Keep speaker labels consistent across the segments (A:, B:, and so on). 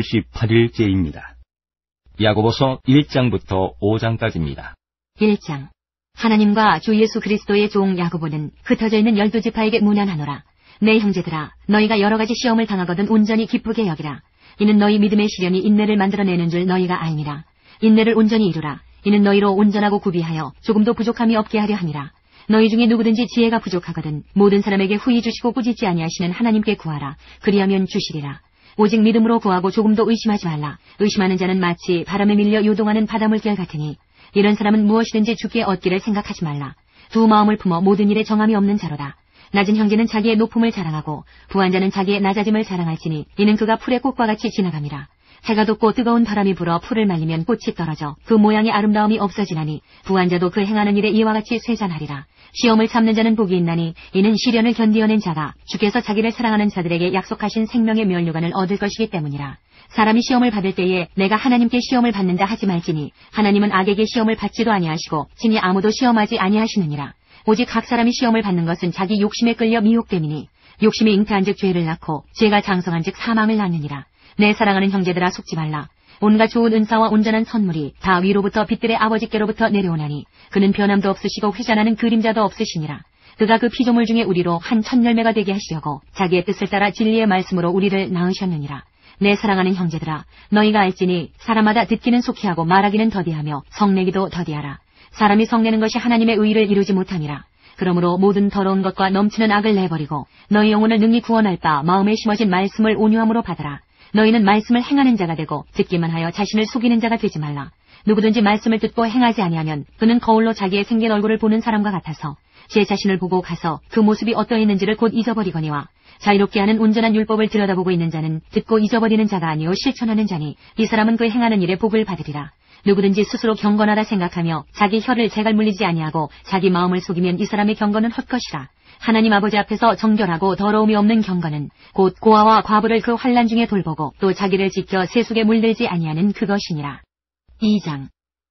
A: 78일째입니다. 야고보서 1장부터 5장까지입니다.
B: 1장. 하나님과 주 예수 그리스도의 종 야고보는 흩어져 있는 12지파에게 문안하노라. 내 형제들아, 너희가 여러 가지 시험을 당하거든 온전히 기쁘게 여기라. 이는 너희 믿음의 시련이 인내를 만들어내는 줄 너희가 알미라. 인내를 온전히 이루라. 이는 너희로 온전하고 구비하여 조금도 부족함이 없게 하려 함이라. 너희 중에 누구든지 지혜가 부족하거든 모든 사람에게 후히 주시고 꾸짖지 아니하시는 하나님께 구하라. 그리하면 주시리라. 오직 믿음으로 구하고 조금도 의심하지 말라. 의심하는 자는 마치 바람에 밀려 요동하는 바닷물결 같으니 이런 사람은 무엇이든지 주께 얻기를 생각하지 말라. 두 마음을 품어 모든 일에 정함이 없는 자로다. 낮은 형제는 자기의 높음을 자랑하고 부한 자는 자기의 낮아짐을 자랑할지니 이는 그가 풀의 꽃과 같이 지나감이라. 해가 돋고 뜨거운 바람이 불어 풀을 말리면 꽃이 떨어져 그 모양의 아름다움이 없어지나니 부한 자도 그 행하는 일에 이와 같이 쇠잔하리라. 시험을 참는 자는 복이 있나니 이는 시련을 견디어낸 자가 주께서 자기를 사랑하는 자들에게 약속하신 생명의 면류관을 얻을 것이기 때문이라. 사람이 시험을 받을 때에 내가 하나님께 시험을 받는다 하지 말지니 하나님은 악에게 시험을 받지도 아니하시고 친히 아무도 시험하지 아니하시느니라. 오직 각 사람이 시험을 받는 것은 자기 욕심에 끌려 미혹됨이니 욕심이 잉태한즉 죄를 낳고 죄가 장성한즉 사망을 낳느니라. 내 사랑하는 형제들아 속지 말라. 온갖 좋은 은사와 온전한 선물이 다 위로부터 빛들의 아버지께로부터 내려오나니 그는 변함도 없으시고 회전하는 그림자도 없으시니라. 그가 그 피조물 중에 우리로 한 천열매가 되게 하시려고 자기의 뜻을 따라 진리의 말씀으로 우리를 낳으셨느니라. 내 사랑하는 형제들아, 너희가 알지니 사람마다 듣기는 속히 하고 말하기는 더디하며 성내기도 더디하라. 사람이 성내는 것이 하나님의 의를 이루지 못함이라. 그러므로 모든 더러운 것과 넘치는 악을 내버리고 너희 영혼을 능히 구원할 바 마음에 심어진 말씀을 온유함으로 받아라. 너희는 말씀을 행하는 자가 되고 듣기만 하여 자신을 속이는 자가 되지 말라. 누구든지 말씀을 듣고 행하지 아니하면 그는 거울로 자기의 생긴 얼굴을 보는 사람과 같아서 제 자신을 보고 가서 그 모습이 어떠했는지를 곧 잊어버리거니와 자유롭게 하는 온전한 율법을 들여다보고 있는 자는 듣고 잊어버리는 자가 아니요 실천하는 자니 이 사람은 그 행하는 일에 복을 받으리라. 누구든지 스스로 경건하다 생각하며 자기 혀를 재갈 물리지 아니하고 자기 마음을 속이면 이 사람의 경건은 헛것이라. 하나님 아버지 앞에서 정결하고 더러움이 없는 경건은 곧 고아와 과부를 그 환난 중에 돌보고 또 자기를 지켜 세속에 물들지 아니하는 그것이니라. 2장.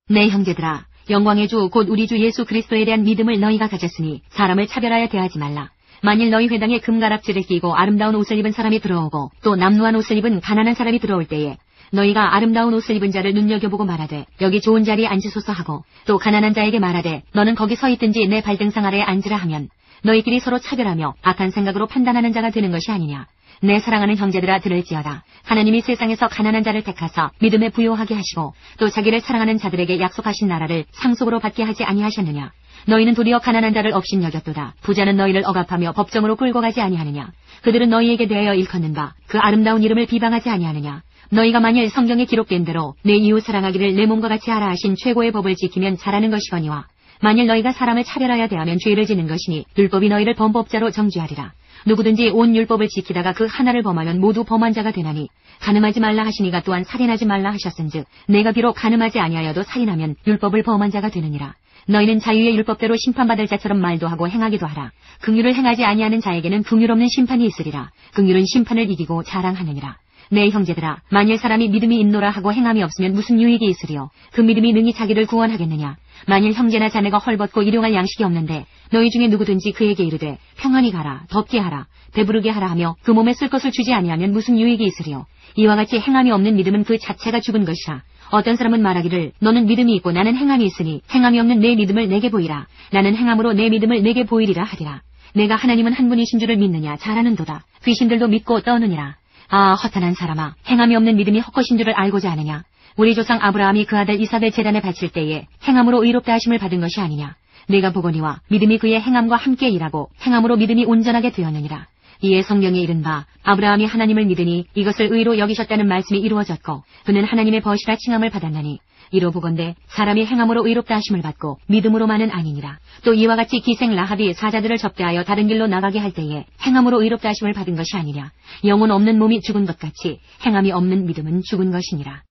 B: 내 형제들아, 영광의 주 곧 우리 주 예수 그리스도에 대한 믿음을 너희가 가졌으니 사람을 차별하여 대하지 말라. 만일 너희 회당에 금가락지를 끼고 아름다운 옷을 입은 사람이 들어오고 또 남루한 옷을 입은 가난한 사람이 들어올 때에 너희가 아름다운 옷을 입은 자를 눈여겨보고 말하되 여기 좋은 자리에 앉으소서 하고 또 가난한 자에게 말하되 너는 거기 서 있든지 내 발등상 아래에 앉으라 하면 너희끼리 서로 차별하며 악한 생각으로 판단하는 자가 되는 것이 아니냐. 내 사랑하는 형제들아 들을지어다. 하나님이 세상에서 가난한 자를 택하사 믿음에 부요하게 하시고 또 자기를 사랑하는 자들에게 약속하신 나라를 상속으로 받게 하지 아니하셨느냐. 너희는 도리어 가난한 자를 업신여겼도다. 부자는 너희를 억압하며 법정으로 끌고 가지 아니하느냐. 그들은 너희에게 대하여 일컫는 바 그 아름다운 이름을 비방하지 아니하느냐. 너희가 만일 성경에 기록된 대로 내 이웃 사랑하기를 내 몸과 같이 하라 하신 최고의 법을 지키면 잘하는 것이거니와 만일 너희가 사람을 차별하여 대하면 죄를 지는 것이니 율법이 너희를 범법자로 정죄하리라. 누구든지 온 율법을 지키다가 그 하나를 범하면 모두 범한 자가 되나니 간음하지 말라 하시니가 또한 살인하지 말라 하셨은즉 내가 비록 간음하지 아니하여도 살인하면 율법을 범한 자가 되느니라. 너희는 자유의 율법대로 심판받을 자처럼 말도 하고 행하기도 하라. 긍휼을 행하지 아니하는 자에게는 긍휼 없는 심판이 있으리라. 긍휼은 심판을 이기고 자랑하느니라. 내 형제들아, 만일 사람이 믿음이 있노라 하고 행함이 없으면 무슨 유익이 있으리요. 그 믿음이 능히 자기를 구원하겠느냐. 만일 형제나 자매가 헐벗고 일용할 양식이 없는데 너희 중에 누구든지 그에게 이르되 평안히 가라, 덥게 하라, 배부르게 하라 하며 그 몸에 쓸 것을 주지 아니하면 무슨 유익이 있으리요. 이와 같이 행함이 없는 믿음은 그 자체가 죽은 것이라. 어떤 사람은 말하기를 너는 믿음이 있고 나는 행함이 있으니 행함이 없는 내 믿음을 내게 보이라. 나는 행함으로 내 믿음을 내게 보이리라 하리라. 내가 하나님은 한 분이신 줄을 믿느냐. 잘하는도다. 귀신들도 믿고 떠느니라. 아, 허탄한 사람아, 행함이 없는 믿음이 헛것인 줄을 알고자 하느냐. 우리 조상 아브라함이 그 아들 이삭을 제단에 바칠 때에 행함으로 의롭다 하심을 받은 것이 아니냐. 내가 보거니와 믿음이 그의 행함과 함께 일하고 행함으로 믿음이 온전하게 되었느니라. 이에 성경에 이른 바 아브라함이 하나님을 믿으니 이것을 의로 여기셨다는 말씀이 이루어졌고 그는 하나님의 벗이라 칭함을 받았나니 이로 보건대 사람이 행함으로 의롭다 하심을 받고 믿음으로만은 아니니라. 또 이와 같이 기생 라합이 사자들을 접대하여 다른 길로 나가게 할 때에 행함으로 의롭다 하심을 받은 것이 아니냐. 영혼 없는 몸이 죽은 것 같이 행함이 없는 믿음은 죽은 것이니라.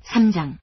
B: 3장.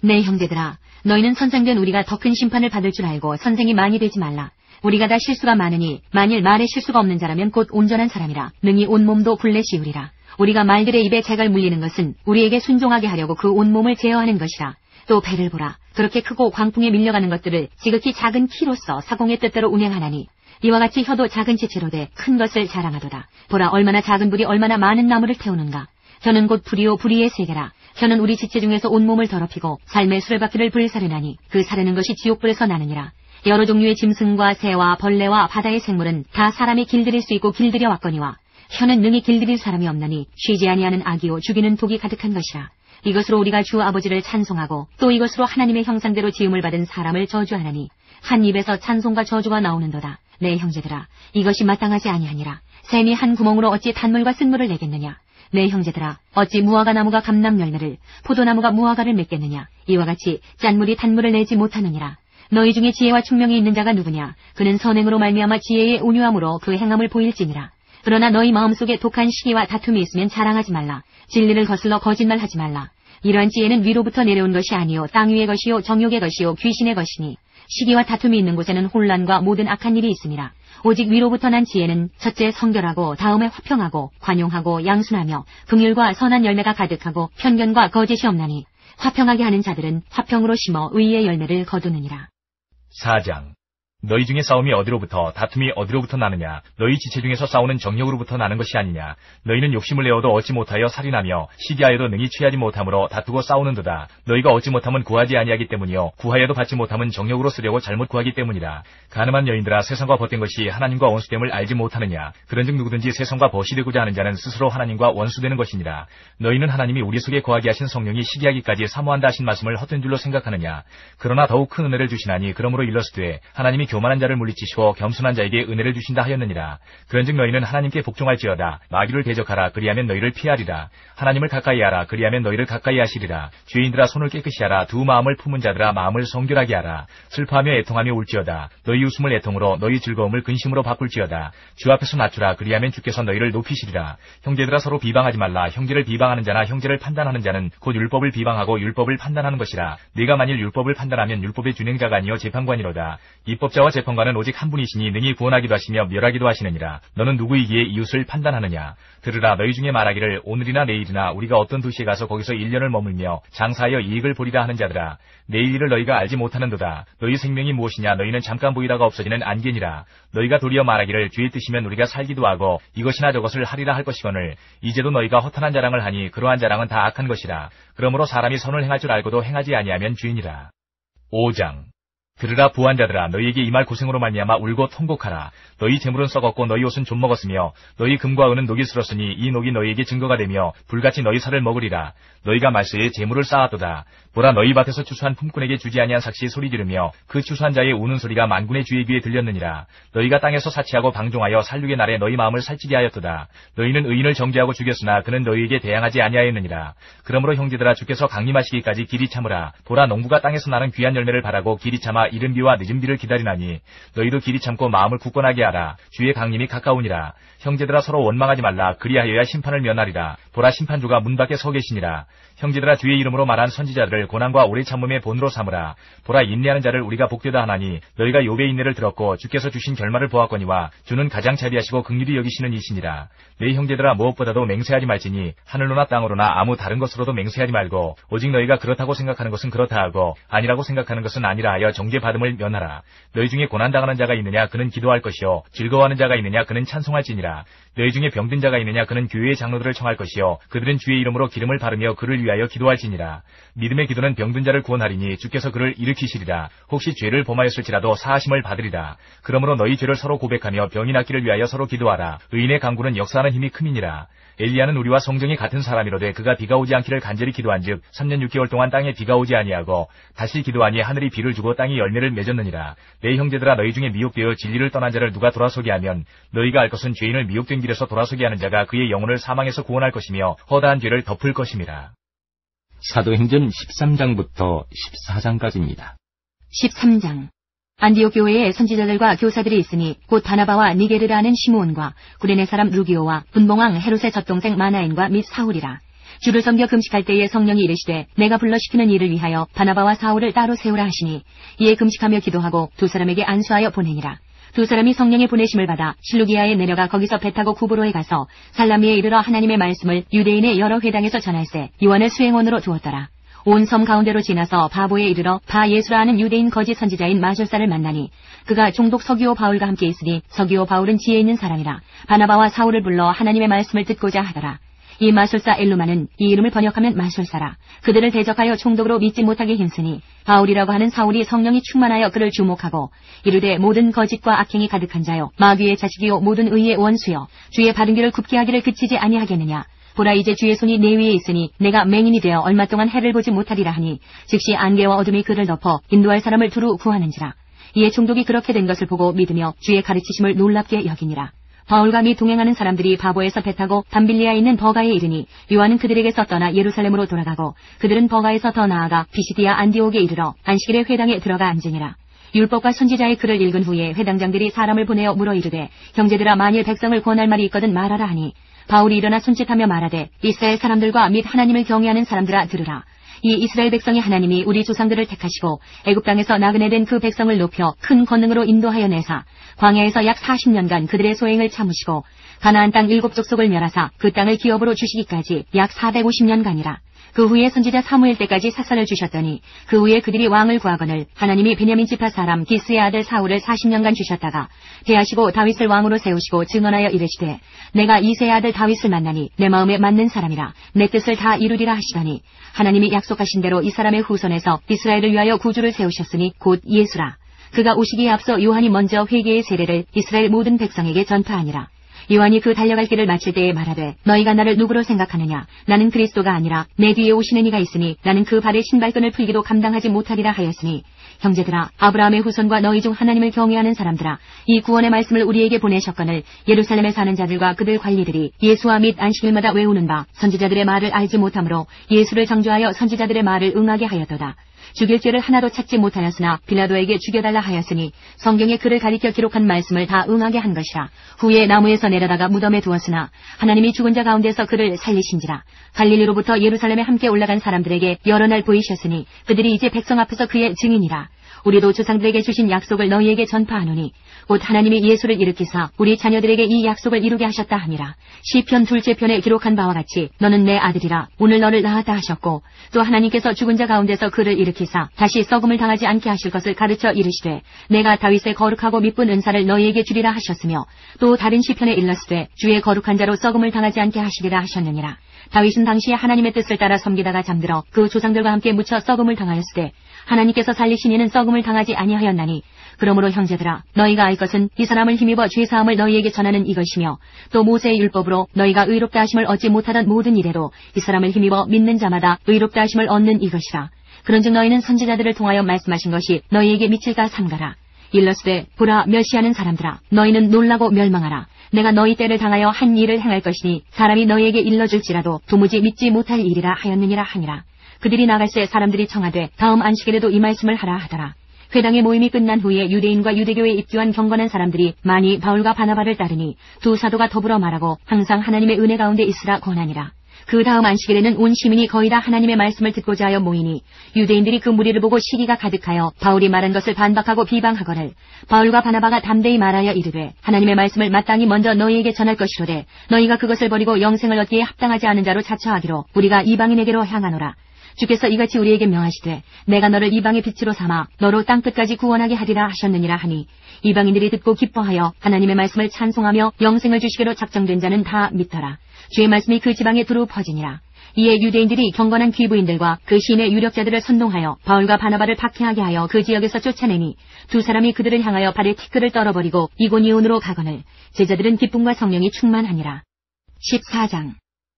B: 내 형제들아, 너희는 선생된 우리가 더 큰 심판을 받을 줄 알고 선생이 많이 되지 말라. 우리가 다 실수가 많으니 만일 말에 실수가 없는 자라면 곧 온전한 사람이라. 능히 온몸도 굴레 씌우리라. 우리가 말들의 입에 재갈 물리는 것은 우리에게 순종하게 하려고 그 온몸을 제어하는 것이라. 또 배를 보라. 그렇게 크고 광풍에 밀려가는 것들을 지극히 작은 키로서 사공의 뜻대로 운행하나니 이와 같이 혀도 작은 지체로 돼 큰 것을 자랑하도다. 보라, 얼마나 작은 불이 얼마나 많은 나무를 태우는가. 저는 곧 불이요 불의의 세계라. 저는 우리 지체 중에서 온몸을 더럽히고 삶의 수레바퀴를 불사르나니 그 사르는 것이 지옥불에서 나느니라. 여러 종류의 짐승과 새와 벌레와 바다의 생물은 다 사람이 길들일 수 있고 길들여 왔거니와 혀는 능히 길들일 사람이 없나니 쉬지 아니하는 악이요 죽이는 독이 가득한 것이라. 이것으로 우리가 주 아버지를 찬송하고 또 이것으로 하나님의 형상대로 지음을 받은 사람을 저주하나니 한 입에서 찬송과 저주가 나오는도다. 내 형제들아, 이것이 마땅하지 아니하니라. 샘이 한 구멍으로 어찌 단물과 쓴물을 내겠느냐. 내 형제들아, 어찌 무화과 나무가 감람 열매를, 포도나무가 무화과를 맺겠느냐. 이와 같이 짠물이 단물을 내지 못하느니라. 너희 중에 지혜와 총명이 있는 자가 누구냐. 그는 선행으로 말미암아 지혜의 온유함으로 그 행함을 보일지니라. 그러나 너희 마음속에 독한 시기와 다툼이 있으면 자랑하지 말라. 진리를 거슬러 거짓말하지 말라. 이러한 지혜는 위로부터 내려온 것이 아니요 땅 위의 것이요 정욕의 것이요 귀신의 것이니 시기와 다툼이 있는 곳에는 혼란과 모든 악한 일이 있음이라. 오직 위로부터 난 지혜는 첫째 성결하고 다음에 화평하고 관용하고 양순하며 긍휼과 선한 열매가 가득하고 편견과 거짓이 없나니 화평하게 하는 자들은 화평으로 심어 의의 열매를 거두느니라.
C: 4장. 너희 중에 싸움이 어디로부터 다툼이 어디로부터 나느냐. 너희 지체 중에서 싸우는 정욕으로부터 나는 것이 아니냐. 너희는 욕심을 내어도 얻지 못하여 살인하며 시기하여도 능히 취하지 못함으로 다투고 싸우는도다. 너희가 얻지 못하면 구하지 아니하기 때문이요 구하여도 받지 못하면 정욕으로 쓰려고 잘못 구하기 때문이라. 가늠한 여인들아, 세상과 벗된 것이 하나님과 원수됨을 알지 못하느냐. 그런즉 누구든지 세상과 벗이 되고자 하는 자는 스스로 하나님과 원수되는 것이니라. 너희는 하나님이 우리 속에 거하게 하신 성령이 시기하기까지 사모한다 하신 말씀을 헛된 줄로 생각하느냐. 그러나 더욱 큰 은혜를 주시나니 그러므로 일러스되 하나님이 교만한 자를 물리치시고 겸손한 자에게 은혜를 주신다 하였느니라. 그런즉 너희는 하나님께 복종할지어다. 마귀를 대적하라. 그리하면 너희를 피하리라. 하나님을 가까이 하라. 그리하면 너희를 가까이 하시리라. 죄인들아, 손을 깨끗이 하라. 두 마음을 품은 자들아, 마음을 성결하게 하라. 슬퍼하며 애통하며 울지어다. 너희 웃음을 애통으로 너희 즐거움을 근심으로 바꿀지어다. 주 앞에서 낮추라. 그리하면 주께서 너희를 높이시리라. 형제들아, 서로 비방하지 말라. 형제를 비방하는 자나 형제를 판단하는 자는 곧 율법을 비방하고 율법을 판단하는 것이라. 네가 만일 율법을 판단하면 율법의 준행자가 아니요 재판관이로다. 입법자와 재판관은 오직 한 분이시니 능히 구원하기도 하시며 멸하기도 하시느니라. 너는 누구이기에 이웃을 판단하느냐. 들으라. 너희 중에 말하기를 오늘이나 내일이나 우리가 어떤 도시에 가서 거기서 1년을 머물며 장사하여 이익을 보리라 하는 자들아, 내일 일을 너희가 알지 못하는도다. 너희 생명이 무엇이냐. 너희는 잠깐 보이다가 없어지는 안개니라. 너희가 도리어 말하기를 주의 뜻이면 우리가 살기도 하고 이것이나 저것을 하리라 할 것이거늘 이제도 너희가 허탄한 자랑을 하니 그러한 자랑은 다 악한 것이라. 그러므로 사람이 선을 행할 줄 알고도 행하지 아니하면 죄인이라. 5장. 들으라. 부한 자들아, 너희에게 이 말 고생으로 말미암아 울고 통곡하라. 너희 재물은 썩었고 너희 옷은 좀 먹었으며 너희 금과 은은 녹이 슬었으니 이 녹이 너희에게 증거가 되며 불같이 너희 살을 먹으리라. 너희가 말세에 재물을 쌓았도다. 보라, 너희 밭에서 추수한 품꾼에게 주지 아니한 삭시 소리 지르며 그 추수한 자의 우는 소리가 만군의 주의 귀에 들렸느니라. 너희가 땅에서 사치하고 방종하여 살육의 날에 너희 마음을 살찌게 하였도다. 너희는 의인을 정죄하고 죽였으나 그는 너희에게 대항하지 아니하였느니라. 그러므로 형제들아, 주께서 강림하시기까지 길이 참으라. 보라, 농부가 땅에서 나는 귀한 열매를 바라고 길이 참아 이른 비와 늦은 비를 기다리나니 너희도 길이 참고 마음을 굳건하게 하라. 주의 강림이 가까우니라. 형제들아, 서로 원망하지 말라. 그리하여야 심판을 면하리라. 보라, 심판주가 문 밖에 서 계시니라. 형제들아, 주의 이름으로 말한 선지자들을 고난과 오래 참음의 본으로 삼으라. 보라, 인내하는 자를 우리가 복되다 하나니 너희가 욥의 인내를 들었고 주께서 주신 결말을 보았거니와 주는 가장 자비하시고 긍휼히 여기시는 이시니라. 내 형제들아, 무엇보다도 맹세하지 말지니 하늘로나 땅으로나 아무 다른 것으로도 맹세하지 말고 오직 너희가 그렇다고 생각하는 것은 그렇다 하고 아니라고 생각하는 것은 아니라 하여 정죄받음을 면하라. 너희 중에 고난당하는 자가 있느냐. 그는 기도할 것이요 즐거워하는 자가 있느냐. 그는 찬송할지니라. 너희 중에 병든 자가 있느냐. 그는 교회의 장로들을 청할 것이요 그들은 주의 이름으로 기름을 바르며 그를 위하여 기도할지니라. 믿음의 기도는 병든 자를 구원하리니 주께서 그를 일으키시리라. 혹시 죄를 범하였을지라도 사하심을 받으리라. 그러므로 너희 죄를 서로 고백하며 병이 낫기를 위하여 서로 기도하라. 의인의 강구는 역사하는 힘이 큼이니라. 엘리야는 우리와 성정이 같은 사람이로되 그가 비가 오지 않기를 간절히 기도한즉 3년 6개월 동안 땅에 비가 오지 아니하고 다시 기도하니 하늘이 비를 주고 땅이 열매를 맺었느니라. 내 형제들아, 너희 중에 미혹되어 진리를 떠난 자를 누가 돌아서게 하면 너희가 알 것은 죄인을 미혹된 길에서 돌아서게 하는 자가 그의 영혼을 사망에서 구원할 것이며 허다한 죄를 덮을 것임이라.
A: 사도행전 13장부터 14장까지입니다.
B: 13장. 안디옥 교회에 선지자들과 교사들이 있으니 곧 바나바와 니게르라는 시므온과 구레네 사람 루기오와 분봉왕 헤롯의 젖동생 마나엔과 및 사울이라. 주를 섬겨 금식할 때에 성령이 이르시되 내가 불러 시키는 일을 위하여 바나바와 사울을 따로 세우라 하시니 이에 금식하며 기도하고 두 사람에게 안수하여 보내니라. 두 사람이 성령의 보내심을 받아 실루기아에 내려가 거기서 배 타고 구브로에 가서 살라미에 이르러 하나님의 말씀을 유대인의 여러 회당에서 전할세 요한을 수행원으로 두었더라. 온 섬 가운데로 지나서 바보에 이르러 바 예수라 하는 유대인 거짓 선지자인 마술사를 만나니 그가 종독 서기오 바울과 함께 있으니 서기오 바울은 지혜 있는 사람이라. 바나바와 사울을 불러 하나님의 말씀을 듣고자 하더라. 이 마술사 엘루마는 이 이름을 번역하면 마술사라. 그들을 대적하여 총독으로 믿지 못하게 힘쓰니 바울이라고 하는 사울이 성령이 충만하여 그를 주목하고 이르되 모든 거짓과 악행이 가득한 자요 마귀의 자식이요 모든 의의 원수요 주의 바른 길을 굽게 하기를 그치지 아니하겠느냐. 보라 이제 주의 손이 내 위에 있으니 내가 맹인이 되어 얼마 동안 해를 보지 못하리라 하니 즉시 안개와 어둠이 그를 덮어 인도할 사람을 두루 구하는지라. 이에 총독이 그렇게 된 것을 보고 믿으며 주의 가르치심을 놀랍게 여기니라. 바울과 및 동행하는 사람들이 바보에서 배 타고 담빌리아에 있는 버가에 이르니 요한은 그들에게서 떠나 예루살렘으로 돌아가고 그들은 버가에서 더 나아가 피시디아 안디옥에 이르러 안식일에 회당에 들어가 앉으니라. 율법과 선지자의 글을 읽은 후에 회당장들이 사람을 보내어 물어 이르되 형제들아 만일 백성을 권할 말이 있거든 말하라 하니 바울이 일어나 손짓하며 말하되 이스라엘 사람들과 및 하나님을 경외하는 사람들아 들으라. 이 이스라엘 백성이 하나님이 우리 조상들을 택하시고 애굽 땅에서 나그네 된 그 백성을 높여 큰 권능으로 인도하여 내사 광야에서 약 40년간 그들의 소행을 참으시고 가나안 땅 7족속을 멸하사 그 땅을 기업으로 주시기까지 약 450년간이라. 그 후에 선지자 사무엘 때까지 사선을 주셨더니 그 후에 그들이 왕을 구하거늘 하나님이 베냐민 지파 사람 기스의 아들 사울을 40년간 주셨다가 대하시고 다윗을 왕으로 세우시고 증언하여 이르시되 내가 이새의 아들 다윗을 만나니 내 마음에 맞는 사람이라 내 뜻을 다 이루리라 하시더니 하나님이 약속하신 대로 이 사람의 후손에서 이스라엘을 위하여 구주를 세우셨으니 곧 예수라. 그가 오시기에 앞서 요한이 먼저 회개의 세례를 이스라엘 모든 백성에게 전파하니라. 요한이 그 달려갈 길을 마칠 때에 말하되 너희가 나를 누구로 생각하느냐. 나는 그리스도가 아니라 내 뒤에 오시는 이가 있으니 나는 그 발의 신발끈을 풀기도 감당하지 못하리라 하였으니 형제들아 아브라함의 후손과 너희 중 하나님을 경외하는 사람들아 이 구원의 말씀을 우리에게 보내셨거늘 예루살렘에 사는 자들과 그들 관리들이 예수와 및 안식일마다 외우는 바 선지자들의 말을 알지 못하므로 예수를 정죄하여 선지자들의 말을 응하게 하였도다. 죽일 죄를 하나도 찾지 못하였으나 빌라도에게 죽여달라 하였으니 성경에 그를 가리켜 기록한 말씀을 다 응하게 한 것이라. 후에 나무에서 내려다가 무덤에 두었으나 하나님이 죽은 자 가운데서 그를 살리신지라. 갈릴리로부터 예루살렘에 함께 올라간 사람들에게 여러 날 보이셨으니 그들이 이제 백성 앞에서 그의 증인이라. 우리도 조상들에게 주신 약속을 너희에게 전파하노니 곧 하나님이 예수를 일으키사 우리 자녀들에게 이 약속을 이루게 하셨다 함이라. 시편 2째 편에 기록한 바와 같이 너는 내 아들이라 오늘 너를 낳았다 하셨고 또 하나님께서 죽은 자 가운데서 그를 일으키사 다시 썩음을 당하지 않게 하실 것을 가르쳐 이르시되 내가 다윗의 거룩하고 미쁜 은사를 너희에게 주리라 하셨으며 또 다른 시편에 일렀으되 주의 거룩한 자로 썩음을 당하지 않게 하시리라 하셨느니라. 다윗은 당시에 하나님의 뜻을 따라 섬기다가 잠들어 그 조상들과 함께 묻혀 썩음을 당하였으되 하나님께서 살리신 이는 썩음을 당하지 아니하였나니 그러므로 형제들아 너희가 알 것은 이 사람을 힘입어 죄사함을 너희에게 전하는 이것이며 또 모세의 율법으로 너희가 의롭다 하심을 얻지 못하던 모든 이래로 이 사람을 힘입어 믿는 자마다 의롭다 하심을 얻는 이것이라. 그런즉 너희는 선지자들을 통하여 말씀하신 것이 너희에게 미칠까 삼가라. 일러스되 보라 멸시하는 사람들아 너희는 놀라고 멸망하라. 내가 너희 때를 당하여 한 일을 행할 것이니 사람이 너희에게 일러줄지라도 도무지 믿지 못할 일이라 하였느니라 하니라. 그들이 나갈새 사람들이 청하되 다음 안식일에도 이 말씀을 하라 하더라. 회당의 모임이 끝난 후에 유대인과 유대교에 입교한 경건한 사람들이 많이 바울과 바나바를 따르니 두 사도가 더불어 말하고 항상 하나님의 은혜 가운데 있으라 권하니라. 그 다음 안식일에는 온 시민이 거의 다 하나님의 말씀을 듣고자 하여 모이니 유대인들이 그 무리를 보고 시기가 가득하여 바울이 말한 것을 반박하고 비방하거늘 바울과 바나바가 담대히 말하여 이르되 하나님의 말씀을 마땅히 먼저 너희에게 전할 것이로되 너희가 그것을 버리고 영생을 얻기에 합당하지 않은 자로 자처하기로 우리가 이방인에게로 향하노라. 주께서 이같이 우리에게 명하시되 내가 너를 이방의 빛으로 삼아 너로 땅끝까지 구원하게 하리라 하셨느니라 하니 이방인들이 듣고 기뻐하여 하나님의 말씀을 찬송하며 영생을 주시기로 작정된 자는 다 믿더라. 주의 말씀이 그 지방에 두루 퍼지니라. 이에 유대인들이 경건한 귀부인들과 그 시인의 유력자들을 선동하여 바울과 바나바를 박해하게 하여 그 지역에서 쫓아내니 두 사람이 그들을 향하여 발에 티끌을 떨어버리고 이고니온으로 가거늘 제자들은 기쁨과 성령이 충만하니라. 14장.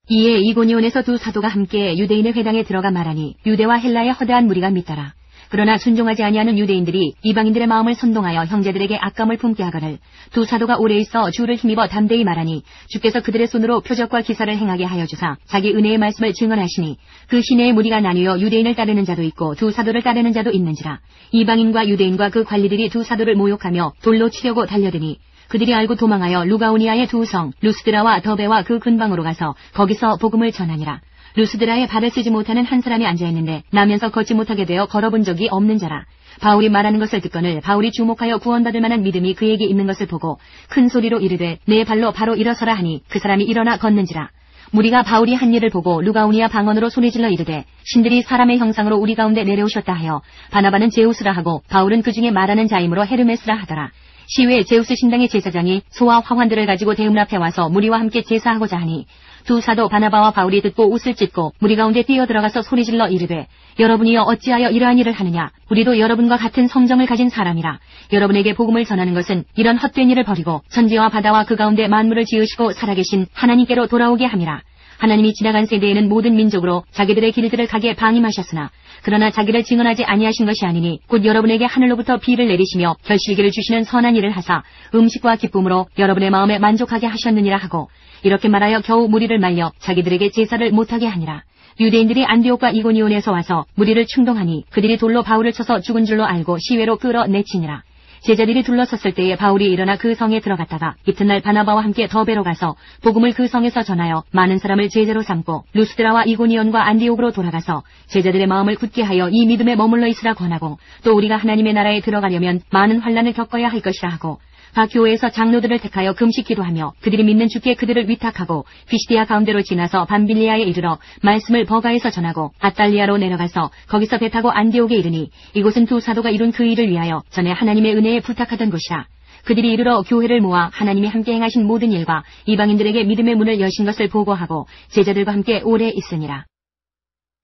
B: 이에 이고니온에서 두 사도가 함께 유대인의 회당에 들어가 말하니 유대와 헬라의 허다한 무리가 믿더라. 그러나 순종하지 아니하는 유대인들이 이방인들의 마음을 선동하여 형제들에게 악감을 품게 하거늘 두 사도가 오래 있어 주를 힘입어 담대히 말하니 주께서 그들의 손으로 표적과 기사를 행하게 하여 주사 자기 은혜의 말씀을 증언하시니 그 시내의 무리가 나뉘어 유대인을 따르는 자도 있고 두 사도를 따르는 자도 있는지라. 이방인과 유대인과 그 관리들이 두 사도를 모욕하며 돌로 치려고 달려드니 그들이 알고 도망하여 루가오니아의 두 성 루스드라와 더베와 그 근방으로 가서 거기서 복음을 전하니라. 루스드라에 발을 쓰지 못하는 한 사람이 앉아있는데 나면서 걷지 못하게 되어 걸어본 적이 없는 자라. 바울이 말하는 것을 듣거늘 바울이 주목하여 구원받을 만한 믿음이 그에게 있는 것을 보고 큰 소리로 이르되 내 발로 바로 일어서라 하니 그 사람이 일어나 걷는지라. 무리가 바울이 한 일을 보고 루가오니아 방언으로 소리질러 이르되 신들이 사람의 형상으로 우리 가운데 내려오셨다 하여 바나바는 제우스라 하고 바울은 그 중에 말하는 자이므로 헤르메스라 하더라. 시외 제우스 신당의 제사장이 소와 화환들을 가지고 대문 앞에 와서 무리와 함께 제사하고자 하니 두 사도 바나바와 바울이 듣고 웃을 찢고 무리 가운데 뛰어들어가서 소리질러 이르되 여러분이여 어찌하여 이러한 일을 하느냐. 우리도 여러분과 같은 성정을 가진 사람이라. 여러분에게 복음을 전하는 것은 이런 헛된 일을 버리고 천지와 바다와 그 가운데 만물을 지으시고 살아계신 하나님께로 돌아오게 함이라. 하나님이 지나간 세대에는 모든 민족으로 자기들의 길들을 가게 방임하셨으나 그러나 자기를 증언하지 아니하신 것이 아니니 곧 여러분에게 하늘로부터 비를 내리시며 결실기를 주시는 선한 일을 하사 음식과 기쁨으로 여러분의 마음에 만족하게 하셨느니라 하고 이렇게 말하여 겨우 무리를 말려 자기들에게 제사를 못하게 하니라. 유대인들이 안디옥과 이고니온에서 와서 무리를 충동하니 그들이 돌로 바울을 쳐서 죽은 줄로 알고 시외로 끌어내치니라. 제자들이 둘러섰을 때에 바울이 일어나 그 성에 들어갔다가 이튿날 바나바와 함께 더베로 가서 복음을 그 성에서 전하여 많은 사람을 제자로 삼고 루스드라와 이고니온과 안디옥으로 돌아가서 제자들의 마음을 굳게 하여 이 믿음에 머물러 있으라 권하고 또 우리가 하나님의 나라에 들어가려면 많은 환난을 겪어야 할 것이라 하고 각 교회에서 장로들을 택하여 금식 기도하며 그들이 믿는 주께 그들을 위탁하고 피시디아 가운데로 지나서 밤빌리아에 이르러 말씀을 버가에서 전하고 아달리아로 내려가서 거기서 배 타고 안디옥에 이르니 이곳은 두 사도가 이룬 그 일을 위하여 전에 하나님의 은혜에 부탁하던 곳이라. 그들이 이르러 교회를 모아 하나님이 함께 행하신 모든 일과 이방인들에게 믿음의 문을 여신 것을 보고하고 제자들과 함께 오래 있으니라.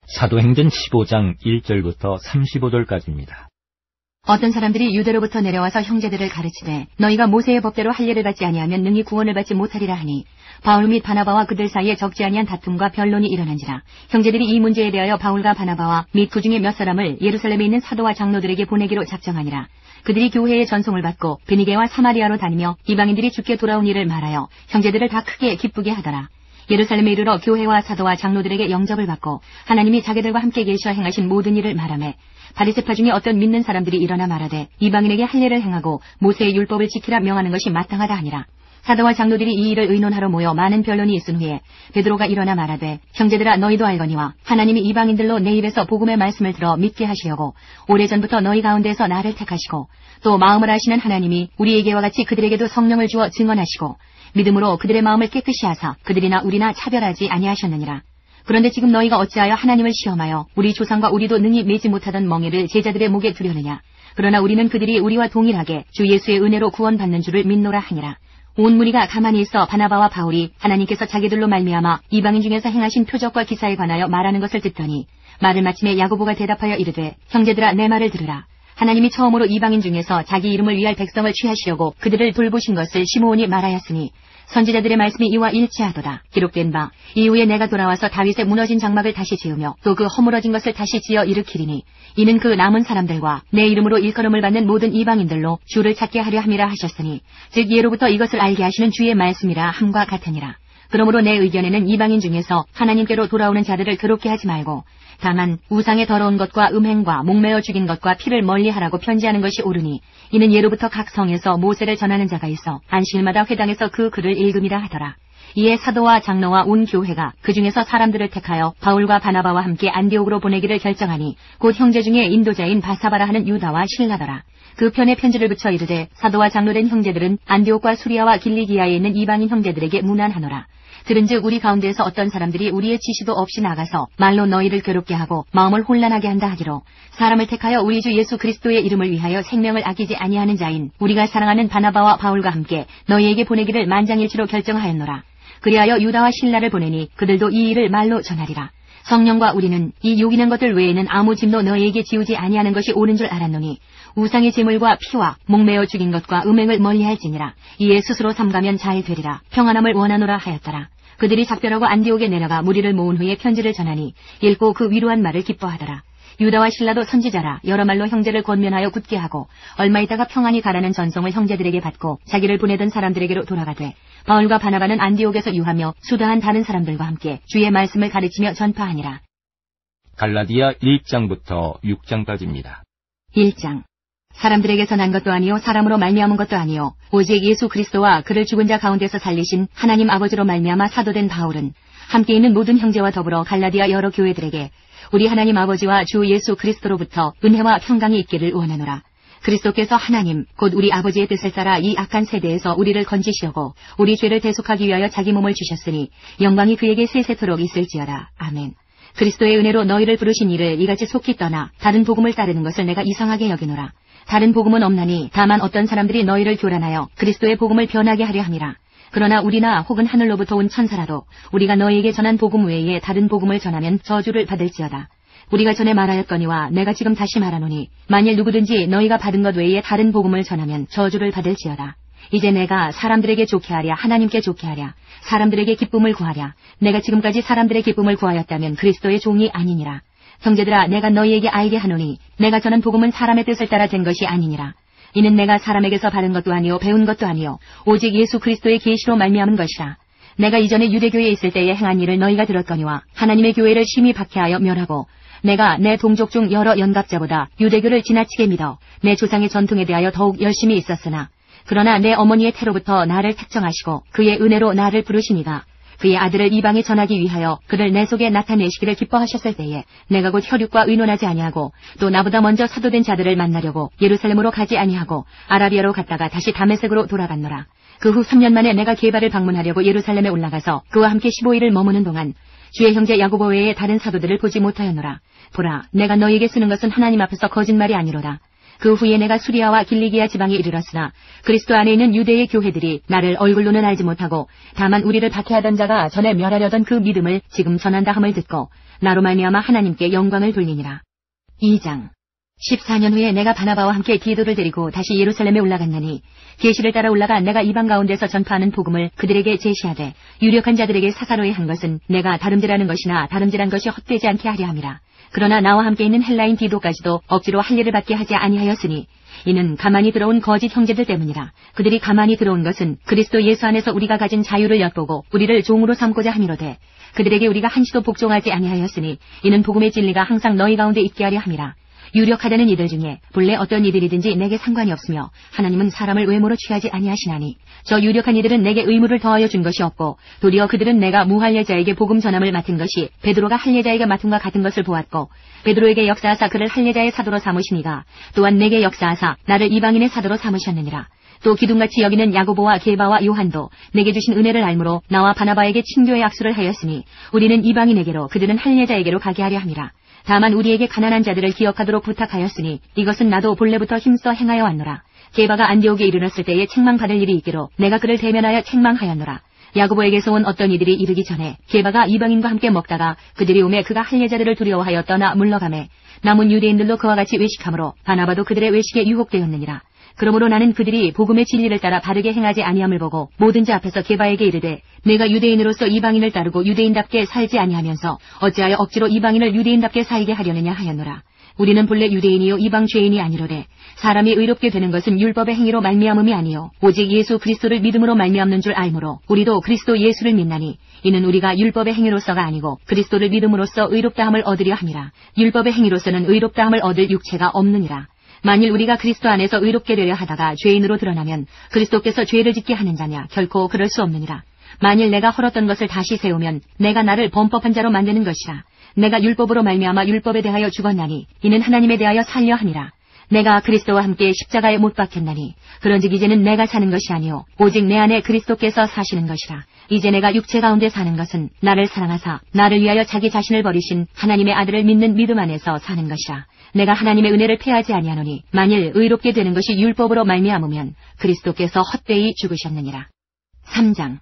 A: 사도행전 15장 1절부터 35절까지입니다.
B: 어떤 사람들이 유대로부터 내려와서 형제들을 가르치되 너희가 모세의 법대로 할례를 받지 아니하면 능히 구원을 받지 못하리라 하니 바울 및 바나바와 그들 사이에 적지 아니한 다툼과 변론이 일어난지라. 형제들이 이 문제에 대하여 바울과 바나바와 및 그 중에 몇 사람을 예루살렘에 있는 사도와 장로들에게 보내기로 작정하니라. 그들이 교회의 전송을 받고 베니게와 사마리아로 다니며 이방인들이 주께 돌아온 일을 말하여 형제들을 다 크게 기쁘게 하더라. 예루살렘에 이르러 교회와 사도와 장로들에게 영접을 받고 하나님이 자기들과 함께 계셔 행하신 모든 일을 말하매 바리새파 중에 어떤 믿는 사람들이 일어나 말하되 이방인에게 할례를 행하고 모세의 율법을 지키라 명하는 것이 마땅하다 하니라. 사도와 장로들이 이 일을 의논하러 모여 많은 변론이 있은 후에 베드로가 일어나 말하되 형제들아 너희도 알거니와 하나님이 이방인들로 내 입에서 복음의 말씀을 들어 믿게 하시려고 오래전부터 너희 가운데에서 나를 택하시고 또 마음을 아시는 하나님이 우리에게와 같이 그들에게도 성령을 주어 증언하시고 믿음으로 그들의 마음을 깨끗이 하사 그들이나 우리나 차별하지 아니하셨느니라. 그런데 지금 너희가 어찌하여 하나님을 시험하여 우리 조상과 우리도 능히 매지 못하던 멍에를 제자들의 목에 두려느냐. 그러나 우리는 그들이 우리와 동일하게 주 예수의 은혜로 구원받는 줄을 믿노라 하니라. 온 무리가 가만히 있어 바나바와 바울이 하나님께서 자기들로 말미암아 이방인 중에서 행하신 표적과 기사에 관하여 말하는 것을 듣더니 말을 마침에 야고보가 대답하여 이르되 형제들아 내 말을 들으라. 하나님이 처음으로 이방인 중에서 자기 이름을 위할 백성을 취하시려고 그들을 돌보신 것을 시므온이 말하였으니 선지자들의 말씀이 이와 일치하도다. 기록된 바 이후에 내가 돌아와서 다윗의 무너진 장막을 다시 지으며 또 그 허물어진 것을 다시 지어 일으키리니 이는 그 남은 사람들과 내 이름으로 일컬음을 받는 모든 이방인들로 주를 찾게 하려 함이라 하셨으니 즉 예로부터 이것을 알게 하시는 주의 말씀이라 함과 같으니라. 그러므로 내 의견에는 이방인 중에서 하나님께로 돌아오는 자들을 괴롭게 하지 말고 다만 우상의 더러운 것과 음행과 목매어 죽인 것과 피를 멀리하라고 편지하는 것이 옳으니 이는 예로부터 각 성에서 모세를 전하는 자가 있어 안식일마다 회당에서 그 글을 읽음이라 하더라. 이에 사도와 장로와 온 교회가 그 중에서 사람들을 택하여 바울과 바나바와 함께 안디옥으로 보내기를 결정하니 곧 형제 중에 인도자인 바사바라 하는 유다와 실라더라. 그 편에 편지를 붙여 이르되 사도와 장로된 형제들은 안디옥과 수리아와 길리기아에 있는 이방인 형제들에게 문안하노라. 들은즉 우리 가운데에서 어떤 사람들이 우리의 지시도 없이 나가서 말로 너희를 괴롭게 하고 마음을 혼란하게 한다 하기로 사람을 택하여 우리 주 예수 그리스도의 이름을 위하여 생명을 아끼지 아니하는 자인 우리가 사랑하는 바나바와 바울과 함께 너희에게 보내기를 만장일치로 결정하였노라. 그리하여 유다와 실라를 보내니 그들도 이 일을 말로 전하리라. 성령과 우리는 이 요기는 것들 외에는 아무 짐도 너희에게 지우지 아니하는 것이 옳은 줄 알았노니 우상의 제물과 피와 목매어 죽인 것과 음행을 멀리할지니라. 이에 스스로 삼가면 잘 되리라. 평안함을 원하노라 하였더라. 그들이 작별하고 안디옥에 내려가 무리를 모은 후에 편지를 전하니 읽고 그 위로한 말을 기뻐하더라. 유다와 실라도 선지자라 여러 말로 형제를 권면하여 굳게 하고 얼마 있다가 평안히 가라는 전송을 형제들에게 받고 자기를 보내던 사람들에게로 돌아가되 바울과 바나바는 안디옥에서 유하며 수다한 다른 사람들과 함께 주의 말씀을 가르치며 전파하니라.
A: 갈라디아 1장부터 6장까지입니다.
B: 1장. 사람들에게서 난 것도 아니요 사람으로 말미암은 것도 아니요 오직 예수 그리스도와 그를 죽은 자 가운데서 살리신 하나님 아버지로 말미암아 사도된 바울은 함께 있는 모든 형제와 더불어 갈라디아 여러 교회들에게 우리 하나님 아버지와 주 예수 그리스도로부터 은혜와 평강이 있기를 원하노라. 그리스도께서 하나님 곧 우리 아버지의 뜻을 따라 이 악한 세대에서 우리를 건지시려고 우리 죄를 대속하기 위하여 자기 몸을 주셨으니 영광이 그에게 세세토록 있을지어다. 아멘. 그리스도의 은혜로 너희를 부르신 이를 이같이 속히 떠나 다른 복음을 따르는 것을 내가 이상하게 여기노라. 다른 복음은 없나니 다만 어떤 사람들이 너희를 교란하여 그리스도의 복음을 변하게 하려 함이라. 그러나 우리나 혹은 하늘로부터 온 천사라도 우리가 너희에게 전한 복음 외에 다른 복음을 전하면 저주를 받을지어다. 우리가 전에 말하였거니와 내가 지금 다시 말하노니 만일 누구든지 너희가 받은 것 외에 다른 복음을 전하면 저주를 받을지어다. 이제 내가 사람들에게 좋게 하랴 하나님께 좋게 하랴 사람들에게 기쁨을 구하랴 내가 지금까지 사람들의 기쁨을 구하였다면 그리스도의 종이 아니니라. 형제들아 내가 너희에게 알게 하노니 내가 전한 복음은 사람의 뜻을 따라 된 것이 아니니라. 이는 내가 사람에게서 받은 것도 아니요 배운 것도 아니요 오직 예수 그리스도의 계시로 말미암은 것이라. 내가 이전에 유대교에 있을 때에 행한 일을 너희가 들었거니와 하나님의 교회를 심히 박해하여 멸하고 내가 내 동족 중 여러 연갑자보다 유대교를 지나치게 믿어 내 조상의 전통에 대하여 더욱 열심히 있었으나 그러나 내 어머니의 태로부터 나를 택정하시고 그의 은혜로 나를 부르시니가 그의 아들을 이방에 전하기 위하여 그를 내 속에 나타내시기를 기뻐하셨을 때에 내가 곧 혈육과 의논하지 아니하고 또 나보다 먼저 사도된 자들을 만나려고 예루살렘으로 가지 아니하고 아라비아로 갔다가 다시 다메섹으로 돌아갔노라. 그 후 3년 만에 내가 게바를 방문하려고 예루살렘에 올라가서 그와 함께 15일을 머무는 동안 주의 형제 야고보 외에 다른 사도들을 보지 못하였노라. 보라, 내가 너희에게 쓰는 것은 하나님 앞에서 거짓말이 아니로다. 그 후에 내가 수리아와 길리기아 지방에 이르렀으나 그리스도 안에 있는 유대의 교회들이 나를 얼굴로는 알지 못하고 다만 우리를 박해하던 자가 전에 멸하려던 그 믿음을 지금 전한다 함을 듣고 나로 말미암아 하나님께 영광을 돌리니라. 2장 14년 후에 내가 바나바와 함께 디도를 데리고 다시 예루살렘에 올라갔나니 계시를 따라 올라가 내가 이방 가운데서 전파하는 복음을 그들에게 제시하되 유력한 자들에게 사사로이 한 것은 내가 다름질하는 것이나 다름질한 것이 헛되지 않게 하려 함이라. 그러나 나와 함께 있는 헬라인 디도까지도 억지로 할 일을 받게 하지 아니하였으니 이는 가만히 들어온 거짓 형제들 때문이라. 그들이 가만히 들어온 것은 그리스도 예수 안에서 우리가 가진 자유를 엿보고 우리를 종으로 삼고자 함이로되 그들에게 우리가 한시도 복종하지 아니하였으니 이는 복음의 진리가 항상 너희 가운데 있게 하려 함이라. 유력하다는 이들 중에 본래 어떤 이들이든지 내게 상관이 없으며 하나님은 사람을 외모로 취하지 아니하시나니 저 유력한 이들은 내게 의무를 더하여 준 것이 없고 도리어 그들은 내가 무할례자에게 복음 전함을 맡은 것이 베드로가 할례자에게 맡음과 같은 것을 보았고 베드로에게 역사하사 그를 할례자의 사도로 삼으시니가 또한 내게 역사하사 나를 이방인의 사도로 삼으셨느니라. 또 기둥같이 여기는 야고보와 게바와 요한도 내게 주신 은혜를 알므로 나와 바나바에게 친교의 악수를 하였으니 우리는 이방인에게로 그들은 할례자에게로 가게 하려 함이라. 다만 우리에게 가난한 자들을 기억하도록 부탁하였으니 이것은 나도 본래부터 힘써 행하여 왔노라. 게바가 안디옥에 이르렀을 때에 책망받을 일이 있기로 내가 그를 대면하여 책망하였노라. 야고보에게서 온 어떤 이들이 이르기 전에 게바가 이방인과 함께 먹다가 그들이 오매 그가 할례자들을 두려워하여 떠나 물러가매 남은 유대인들로 그와 같이 외식하므로 바나바도 그들의 외식에 유혹되었느니라. 그러므로 나는 그들이 복음의 진리를 따라 바르게 행하지 아니함을 보고 모든 자 앞에서 게바에게 이르되 내가 유대인으로서 이방인을 따르고 유대인답게 살지 아니하면서 어찌하여 억지로 이방인을 유대인답게 살게 하려느냐 하였노라. 우리는 본래 유대인이요 이방 죄인이 아니로되 사람이 의롭게 되는 것은 율법의 행위로 말미암음이 아니요 오직 예수 그리스도를 믿음으로 말미암는 줄 알므로 우리도 그리스도 예수를 믿나니 이는 우리가 율법의 행위로서가 아니고 그리스도를 믿음으로써 의롭다함을 얻으려 함이라. 율법의 행위로서는 의롭다함을 얻을 육체가 없느니라. 만일 우리가 그리스도 안에서 의롭게 되려 하다가 죄인으로 드러나면 그리스도께서 죄를 짓게 하는 자냐 결코 그럴 수 없느니라. 만일 내가 헐었던 것을 다시 세우면 내가 나를 범법한 자로 만드는 것이라. 내가 율법으로 말미암아 율법에 대하여 죽었나니 이는 하나님에 대하여 살려 함이라. 내가 그리스도와 함께 십자가에 못 박혔나니 그런즉 이제는 내가 사는 것이 아니요 오직 내 안에 그리스도께서 사시는 것이라. 이제 내가 육체 가운데 사는 것은 나를 사랑하사 나를 위하여 자기 자신을 버리신 하나님의 아들을 믿는 믿음 안에서 사는 것이라. 내가 하나님의 은혜를 패하지 아니하노니 만일 의롭게 되는 것이 율법으로 말미암으면 그리스도께서 헛되이 죽으셨느니라. 3장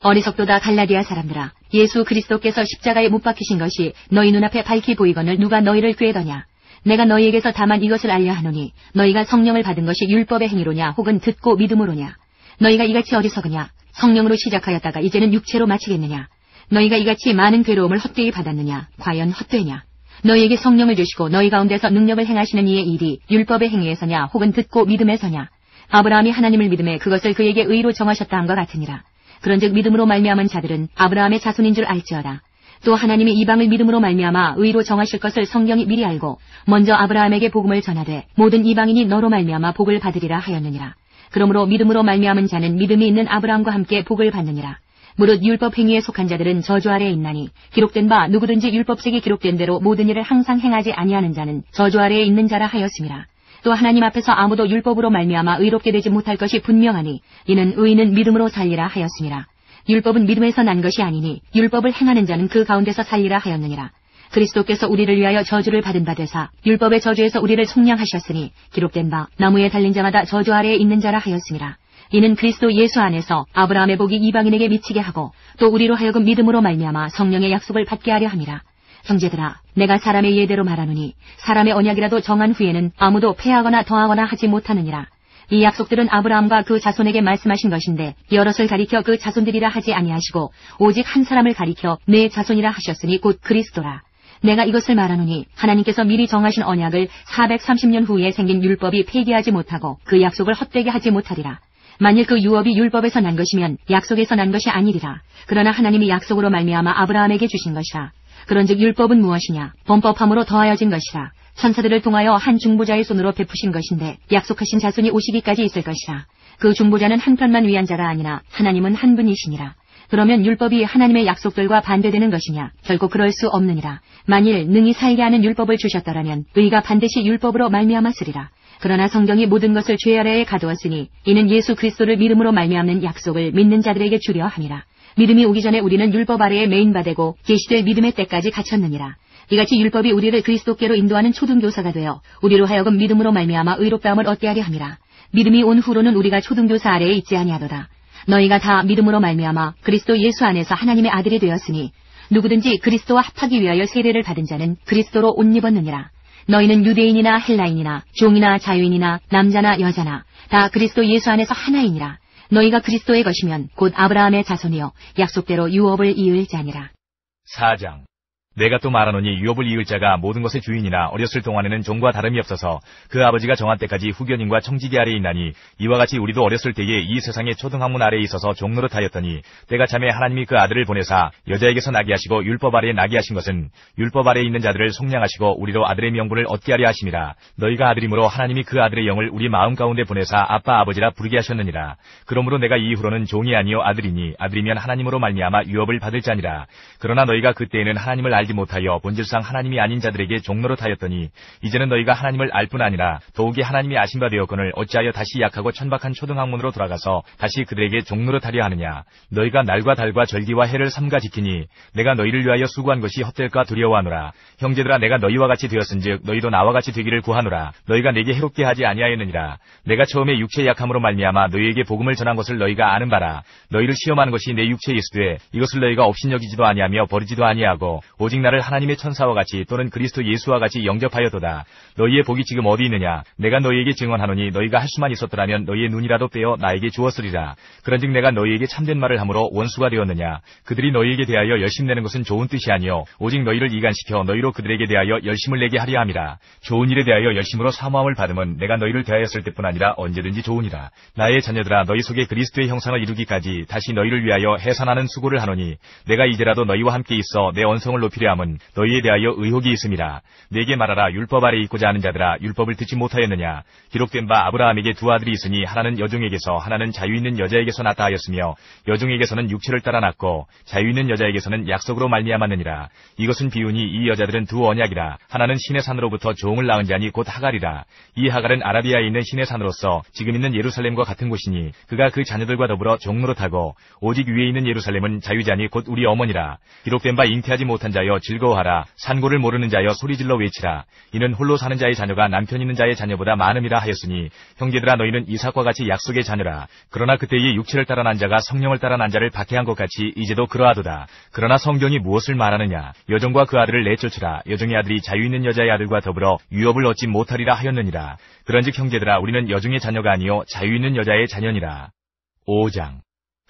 B: 어리석도다 갈라디아 사람들아 예수 그리스도께서 십자가에 못 박히신 것이 너희 눈앞에 밝히 보이거늘 누가 너희를 꾀더냐. 내가 너희에게서 다만 이것을 알려 하노니 너희가 성령을 받은 것이 율법의 행위로냐 혹은 듣고 믿음으로냐. 너희가 이같이 어리석으냐. 성령으로 시작하였다가 이제는 육체로 마치겠느냐. 너희가 이같이 많은 괴로움을 헛되이 받았느냐. 과연 헛되냐. 너희에게 성령을 주시고 너희 가운데서 능력을 행하시는 이의 일이 율법의 행위에서냐 혹은 듣고 믿음에서냐. 아브라함이 하나님을 믿음에 그것을 그에게 의로 정하셨다 한 것 같으니라. 그런즉 믿음으로 말미암은 자들은 아브라함의 자손인 줄 알지어다. 또 하나님이 이방을 믿음으로 말미암아 의로 정하실 것을 성경이 미리 알고 먼저 아브라함에게 복음을 전하되 모든 이방인이 너로 말미암아 복을 받으리라 하였느니라. 그러므로 믿음으로 말미암은 자는 믿음이 있는 아브라함과 함께 복을 받느니라. 무릇 율법 행위에 속한 자들은 저주 아래에 있나니 기록된 바 누구든지 율법책에 기록된 대로 모든 일을 항상 행하지 아니하는 자는 저주 아래에 있는 자라 하였음이라. 또 하나님 앞에서 아무도 율법으로 말미암아 의롭게 되지 못할 것이 분명하니 이는 의인은 믿음으로 살리라 하였음이라. 율법은 믿음에서 난 것이 아니니 율법을 행하는 자는 그 가운데서 살리라 하였느니라. 그리스도께서 우리를 위하여 저주를 받은 바 되사 율법의 저주에서 우리를 속량하셨으니 기록된 바 나무에 달린 자마다 저주 아래에 있는 자라 하였음이라. 이는 그리스도 예수 안에서 아브라함의 복이 이방인에게 미치게 하고 또 우리로 하여금 믿음으로 말미암아 성령의 약속을 받게 하려 함이라. 형제들아, 내가 사람의 예대로 말하노니 사람의 언약이라도 정한 후에는 아무도 패하거나 더하거나 하지 못하느니라. 이 약속들은 아브라함과 그 자손에게 말씀하신 것인데 여럿을 가리켜 그 자손들이라 하지 아니하시고 오직 한 사람을 가리켜 내 자손이라 하셨으니 곧 그리스도라. 내가 이것을 말하노니 하나님께서 미리 정하신 언약을 430년 후에 생긴 율법이 폐기하지 못하고 그 약속을 헛되게 하지 못하리라. 만일 그 유업이 율법에서 난 것이면 약속에서 난 것이 아니리라. 그러나 하나님이 약속으로 말미암아 아브라함에게 주신 것이라. 그런즉 율법은 무엇이냐? 범법함으로 더하여진 것이라. 천사들을 통하여 한 중보자의 손으로 베푸신 것인데 약속하신 자손이 오시기까지 있을 것이라. 그 중보자는 한 편만 위한 자가 아니라 하나님은 한 분이시니라. 그러면 율법이 하나님의 약속들과 반대되는 것이냐? 결코 그럴 수 없느니라. 만일 능히 살게 하는 율법을 주셨더라면 의가 반드시 율법으로 말미암았으리라. 그러나 성경이 모든 것을 죄 아래에 가두었으니 이는 예수 그리스도를 믿음으로 말미암는 약속을 믿는 자들에게 주려 함이라. 믿음이 오기 전에 우리는 율법 아래에 매인바되고 계시될 믿음의 때까지 갇혔느니라. 이같이 율법이 우리를 그리스도께로 인도하는 초등교사가 되어 우리로 하여금 믿음으로 말미암아 의롭다함을 얻게 하려 함이라. 믿음이 온 후로는 우리가 초등교사 아래에 있지 아니하도다. 너희가 다 믿음으로 말미암아 그리스도 예수 안에서 하나님의 아들이 되었으니 누구든지 그리스도와 합하기 위하여 세례를 받은 자는 그리스도로 옷 입었느니라. 너희는 유대인이나 헬라인이나 종이나 자유인이나 남자나 여자나 다 그리스도 예수 안에서 하나이니라. 너희가 그리스도의 것이면 곧 아브라함의 자손이요 약속대로 유업을 이을 자니라.
C: 4장. 내가 또 말하노니 유업을 이을 자가 모든 것의 주인이나 어렸을 동안에는 종과 다름이 없어서 그 아버지가 정한 때까지 후견인과 청지기 아래에 있나니 이와 같이 우리도 어렸을 때에 이 세상의 초등학문 아래에 있어서 종 노릇하였더니 때가 참에 하나님이 그 아들을 보내사 여자에게서 나게 하시고 율법 아래에 나게 하신 것은 율법 아래에 있는 자들을 속량하시고 우리로 아들의 명분을 얻게 하려 하심이라. 너희가 아들이므로 하나님이 그 아들의 영을 우리 마음 가운데 보내사 아빠 아버지라 부르게 하셨느니라. 그러므로 내가 이후로는 종이 아니요 아들이니 아들이면 하나님으로 말미암아 유업을 받을 자니라. 그러나 너희가 그때에는 하나님을 알지 못하여 본질상 하나님이 아닌 자들에게 종노릇하였더니 이제는 너희가 하나님을 알 뿐 아니라 더욱이 하나님이 아신 바 되었거늘 어찌하여 다시 약하고 천박한 초등학문으로 돌아가서 다시 그들에게 종노릇하려 하느냐. 너희가 날과 달과 절기와 해를 삼가 지키니 내가 너희를 위하여 수고한 것이 헛될까 두려워하노라. 형제들아, 내가 너희와 같이 되었은즉 너희도 나와 같이 되기를 구하노라. 너희가 내게 해롭게 하지 아니하였느니라. 내가 처음에 육체 약함으로 말미암아 너희에게 복음을 전한 것을 너희가 아는 바라. 너희를 시험하는 것이 내 육체에 있으되 이것을 너희가 업신여기지도 아니하며 버리지도 아니하고 오직 나를 하나님의 천사와 같이 또는 그리스도 예수와 같이 영접하였도다. 너희의 복이 지금 어디 있느냐? 내가 너희에게 증언하노니 너희가 할 수만 있었더라면 너희의 눈이라도 빼어 나에게 주었으리라. 그런즉 내가 너희에게 참된 말을 함으로 원수가 되었느냐? 그들이 너희에게 대하여 열심내는 것은 좋은 뜻이 아니요 오직 너희를 이간시켜 너희로 그들에게 대하여 열심을 내게 하려 함이라. 좋은 일에 대하여 열심으로 사모함을 받음은 내가 너희를 대하였을 때뿐 아니라 언제든지 좋으니라. 나의 자녀들아, 너희 속에 그리스도의 형상을 이루기까지 다시 너희를 위하여 해산하는 수고를 하노니 내가 이제라도 너희와 함께 있어 내 언성을 높이려 함은 너희에 대하여 의혹이 있음이라. 내게 말하라. 율법 아래 있고자 하는 자들아, 율법을 듣지 못하였느냐? 기록된 바 아브라함에게 두 아들이 있으니 하나는 여종에게서 하나는 자유 있는 여자에게서 낳다 하였으며 여종에게서는 육체를 따라 낳고 자유 있는 여자에게서는 약속으로 말미암았느니라. 이것은 비유니 이 여자들은 두 언약이라. 하나는 신의 산으로부터 종을 낳은 자니 곧 하갈이라. 이 하갈은 아라비아에 있는 신의 산으로서 지금 있는 예루살렘과 같은 곳이니 그가 그 자녀들과 더불어 종노릇하고 오직 위에 있는 예루살렘은 자유자니 곧 우리 어머니라. 기록된 바 잉태하지 못한 자여 즐거워하라. 산고를 모르는 자여 소리질러 외치라. 이는 홀로 사는 자의 자녀가 남편 있는 자의 자녀보다 많음이라 하였으니 형제들아, 너희는 이삭과 같이 약속의 자녀라. 그러나 그때의 육체를 따라 난 자가 성령을 따라 난 자를 박해한 것 같이 이제도 그러하도다. 그러나 성경이 무엇을 말하느냐? 여종과 그 아들을 내쫓으라. 여종의 아들이 자유 있는 여자의 아들과 더불어 유업을 얻지 못하리라 하였느니라. 그런즉 형제들아, 우리는 여종의 자녀가 아니요 자유 있는 여자의 자녀니라. 5장.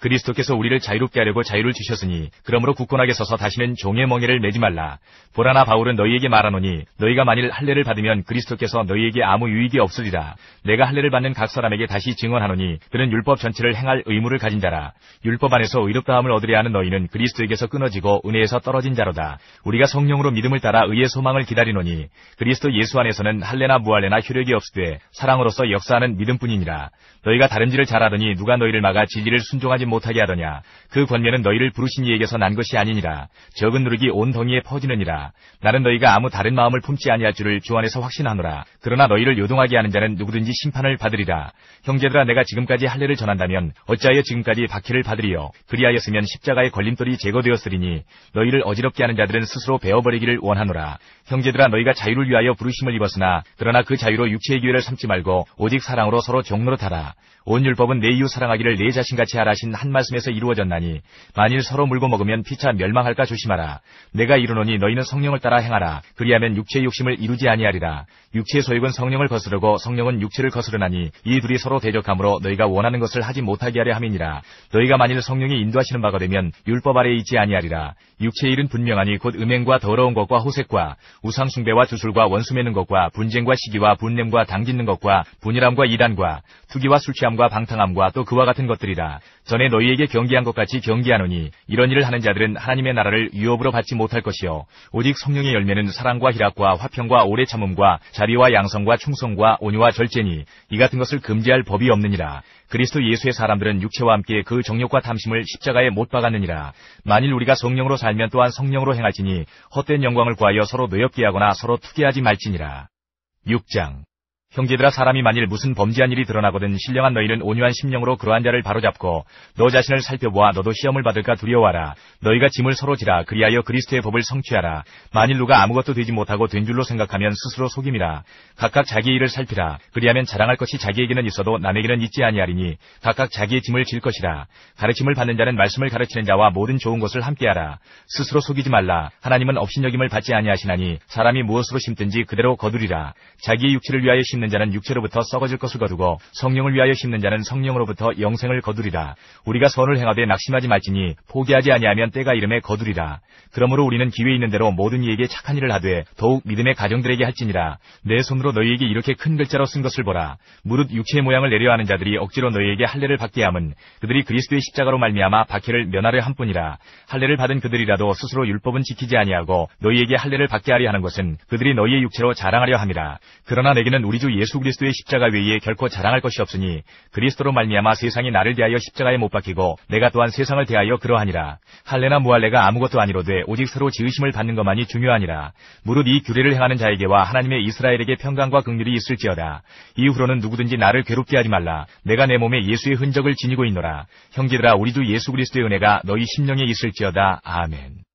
C: 그리스도께서 우리를 자유롭게 하려고 자유를 주셨으니 그러므로 굳건하게 서서 다시는 종의 멍에를 매지 말라. 보라나 바울은 너희에게 말하노니 너희가 만일 할례를 받으면 그리스도께서 너희에게 아무 유익이 없으리라. 내가 할례를 받는 각 사람에게 다시 증언하노니 그는 율법 전체를 행할 의무를 가진 자라. 율법 안에서 의롭다함을 얻으려 하는 너희는 그리스도에게서 끊어지고 은혜에서 떨어진 자로다. 우리가 성령으로 믿음을 따라 의의 소망을 기다리노니 그리스도 예수 안에서는 할례나 무할례나 효력이 없으되 사랑으로서 역사하는 믿음뿐이니라. 너희가 다름질을 잘하더니 누가 너희를 막아 진리를 순종하지 못하게 하더냐. 그 권면은 너희를 부르신 이에게서 난 것이 아니니라. 적은 누룩이 온 덩이에 퍼지느니라. 나는 너희가 아무 다른 마음을 품지 아니할 줄을 주 안에서 확신하노라. 그러나 너희를 요동하게 하는 자는 누구든지 심판을 받으리라. 형제들아, 내가 지금까지 할례를 전한다면 어찌하여 지금까지 박해를 받으리요. 그리하였으면 십자가의 걸림돌이 제거되었으리니 너희를 어지럽게 하는 자들은 스스로 베어버리기를 원하노라. 형제들아, 너희가 자유를 위하여 부르심을 입었으나 그러나 그 자유로 육체의 기회를 삼지 말고 오직 사랑으로 서로 종노릇하라. 온 율법은 내 이웃 사랑하기를 내 자신같이 하라 하신 한 말씀에서 이루어졌나니 만일 서로 물고 먹으면 피차 멸망할까 조심하라. 내가 이르노니 너희는 성령을 따라 행하라. 그리하면 육체의 욕심을 이루지 아니하리라. 육체의 소욕은 성령을 거스르고 성령은 육체를 거스르나니 이 둘이 서로 대적하므로 너희가 원하는 것을 하지 못하게 하려 함이니라. 너희가 만일 성령이 인도하시는 바가 되면 율법 아래에 있지 아니하리라. 육체의 일은 분명하니 곧 음행과 더러운 것과 호색과 우상숭배와 주술과 원수 맺는 것과 분쟁과 시기와 분냄과 당짓는 것과 분일함과 이단과 투기와 술취함과 방탕함과 또 그와 같은 것들이라. 전에 너희에게 경계한 것 같이 경계하노니 이런 일을 하는 자들은 하나님의 나라를 유업으로 받지 못할 것이요 오직 성령의 열매는 사랑과 희락과 화평과 오래 참음과 자비와 양성과 충성과 온유와 절제니 이 같은 것을 금지할 법이 없느니라. 그리스도 예수의 사람들은 육체와 함께 그 정욕과 탐심을 십자가에 못 박았느니라. 만일 우리가 성령으로 살면 또한 성령으로 행할지니 헛된 영광을 구하여 서로 노엽게 하거나 서로 투기하지 말지니라. 6장. 형제들아, 사람이 만일 무슨 범죄한 일이 드러나거든 신령한 너희는 온유한 심령으로 그러한 자를 바로잡고 너 자신을 살펴보아 너도 시험을 받을까 두려워하라. 너희가 짐을 서로 지라. 그리하여 그리스도의 법을 성취하라. 만일 누가 아무것도 되지 못하고 된 줄로 생각하면 스스로 속임이라. 각각 자기의 일을 살피라. 그리하면 자랑할 것이 자기에게는 있어도 남에게는 있지 아니하리니 각각 자기의 짐을 질 것이라. 가르침을 받는 자는 말씀을 가르치는 자와 모든 좋은 것을 함께하라. 스스로 속이지 말라. 하나님은 업신여김을 받지 아니하시나니 사람이 무엇으로 심든지 그대로 거두리라. 자기의 육체를 위하여 심는 자는 육체로부터 썩어질 것을 거두고 성령을 위하여 심는 자는 성령으로부터 영생을 거두리라. 우리가 선을 행하되 낙심하지 말지니 포기하지 아니하면 때가 이름에 거두리라. 그러므로 우리는 기회 있는 대로 모든 이에게 착한 일을 하되 더욱 믿음의 가정들에게 할지니라. 내 손으로 너희에게 이렇게 큰 글자로 쓴 것을 보라. 무릇 육체의 모양을 내려하는 자들이 억지로 너희에게 할례를 받게 함은 그들이 그리스도의 십자가로 말미암아 박해를 면하려 함뿐이라. 할례를 받은 그들이라도 스스로 율법은 지키지 아니하고 너희에게 할례를 받게 하려 하는 것은 그들이 너희의 육체로 자랑하려 함이라. 그러나 내게는 우리 주 예수 그리스도의 십자가 외에 결코 자랑할 것이 없으니 그리스도로 말미암아 세상이 나를 대하여 십자가에 못 박히고 내가 또한 세상을 대하여 그러하니라. 할례나 무할례가 아무것도 아니로되 오직 새로 지으심을 받는 것만이 중요하니라. 무릇 이 규례를 행하는 자에게와 하나님의 이스라엘에게 평강과 긍휼이 있을지어다. 이후로는 누구든지 나를 괴롭게 하지 말라. 내가 내 몸에 예수의 흔적을 지니고 있노라. 형제들아, 우리 주 예수 그리스도의 은혜가 너희 심령에 있을지어다. 아멘.